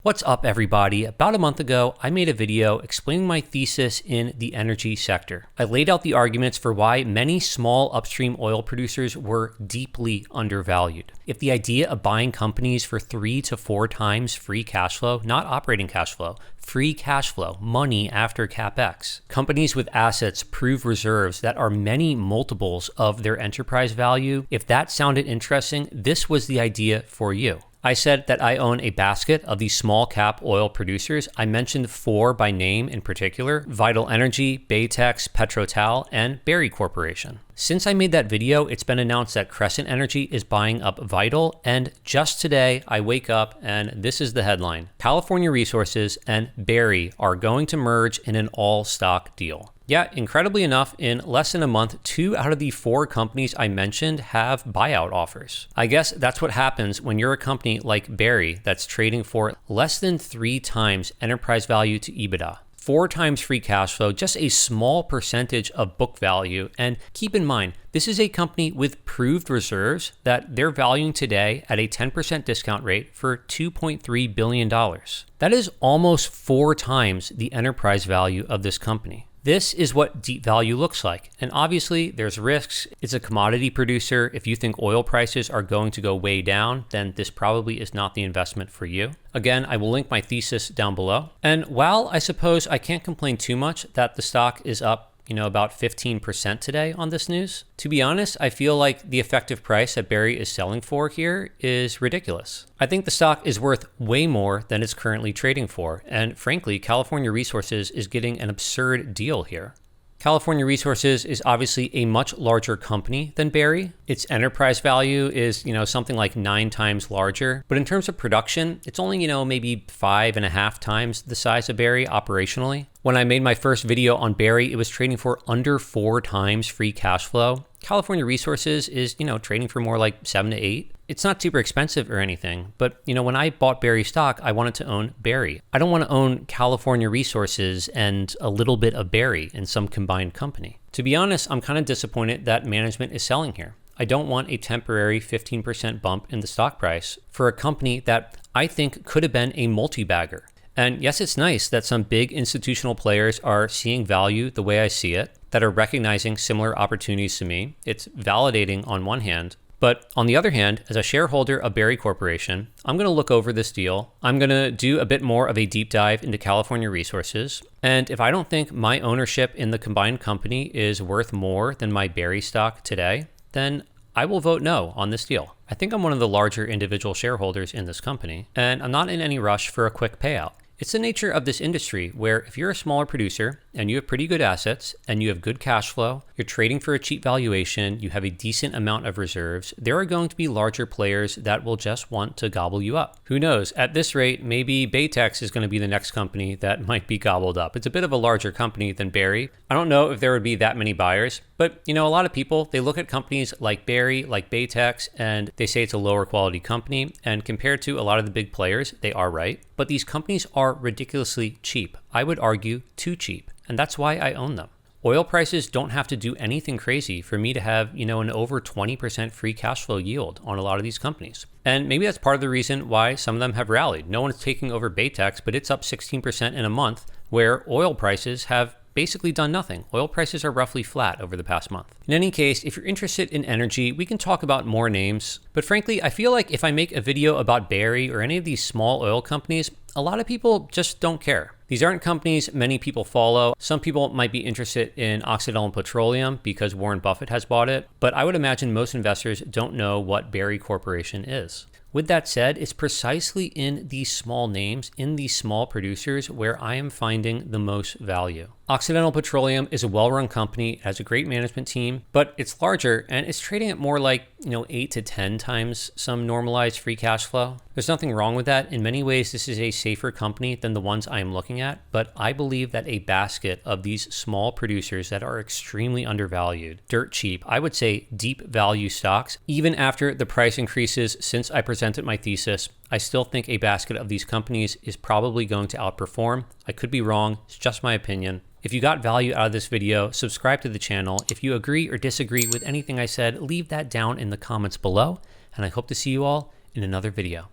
What's up, everybody? About a month ago, I made a video explaining my thesis in the energy sector. I laid out the arguments for why many small upstream oil producers were deeply undervalued. If the idea of buying companies for 3 to 4 times free cash flow, not operating cash flow, free cash flow, money after capex, companies with assets prove reserves that are many multiples of their enterprise value, if that sounded interesting, this was the idea for you. I said that I own a basket of these small cap oil producers. I mentioned 4 by name in particular: Vital Energy, Baytex, PetroTal, and Berry Corporation. Since I made that video, it's been announced that Crescent Energy is buying up Vital, and just today I wake up and this is the headline: California Resources and Berry are going to merge in an all-stock deal. Yeah, incredibly enough, in less than a month, 2 out of the 4 companies I mentioned have buyout offers. I guess that's what happens when you're a company like Berry that's trading for less than 3 times enterprise value to EBITDA. 4 times free cash flow, just a small percentage of book value. And keep in mind, this is a company with proved reserves that they're valuing today at a 10% discount rate for $2.3 billion. That is almost 4 times the enterprise value of this company. This is what deep value looks like. And obviously there's risks. It's a commodity producer. If you think oil prices are going to go way down, then this probably is not the investment for you. Again, I will link my thesis down below. And while I suppose I can't complain too much that the stock is up about 15% today on this news, to be honest, I feel like the effective price that Berry is selling for here is ridiculous. I think the stock is worth way more than it's currently trading for. And frankly, California Resources is getting an absurd deal here. California Resources is obviously a much larger company than Berry. Its enterprise value is, something like 9 times larger. But in terms of production, it's only, maybe 5.5 times the size of Berry operationally. When I made my first video on Berry, it was trading for under 4 times free cash flow. California Resources is, trading for more like 7 to 8. It's not super expensive or anything, but when I bought Berry stock, I wanted to own Berry. I don't want to own California Resources and a little bit of Berry in some combined company. To be honest, I'm kind of disappointed that management is selling here. I don't want a temporary 15% bump in the stock price for a company that I think could have been a multi-bagger. And yes, it's nice that some big institutional players are seeing value the way I see it, that are recognizing similar opportunities to me. It's validating on one hand. But on the other hand, as a shareholder of Berry Corporation, I'm going to look over this deal. I'm going to do a bit more of a deep dive into California Resources. And if I don't think my ownership in the combined company is worth more than my Berry stock today, then I will vote no on this deal. I think I'm one of the larger individual shareholders in this company, and I'm not in any rush for a quick payout. It's the nature of this industry where if you're a smaller producer and you have pretty good assets and you have good cash flow, you're trading for a cheap valuation, you have a decent amount of reserves, there are going to be larger players that will just want to gobble you up. Who knows? At this rate, maybe Baytex is going to be the next company that might be gobbled up. It's a bit of a larger company than Berry. I don't know if there would be that many buyers, but a lot of people, they look at companies like Berry, like Baytex, and they say it's a lower quality company. And compared to a lot of the big players, they are right. But these companies are ridiculously cheap. I would argue too cheap. And that's why I own them. Oil prices don't have to do anything crazy for me to have, an over 20% free cash flow yield on a lot of these companies. And maybe that's part of the reason why some of them have rallied. No one's taking over Baytex, but it's up 16% in a month, where oil prices have basically done nothing. Oil prices are roughly flat over the past month. In any case, if you're interested in energy, we can talk about more names. But frankly, I feel like if I make a video about Berry or any of these small oil companies, a lot of people just don't care. These aren't companies many people follow. Some people might be interested in Occidental Petroleum because Warren Buffett has bought it, but I would imagine most investors don't know what Berry Corporation is. With that said, it's precisely in these small names, in these small producers, where I am finding the most value. Occidental Petroleum is a well-run company, it has a great management team, but it's larger and it's trading at more like, 8 to 10 times some normalized free cash flow. There's nothing wrong with that. In many ways, this is a safer company than the ones I am looking at, but I believe that a basket of these small producers that are extremely undervalued, dirt cheap, I would say deep value stocks, even after the price increases since I presented my thesis, I still think a basket of these companies is probably going to outperform. I could be wrong, it's just my opinion. If you got value out of this video, subscribe to the channel. If you agree or disagree with anything I said, leave that down in the comments below. And I hope to see you all in another video.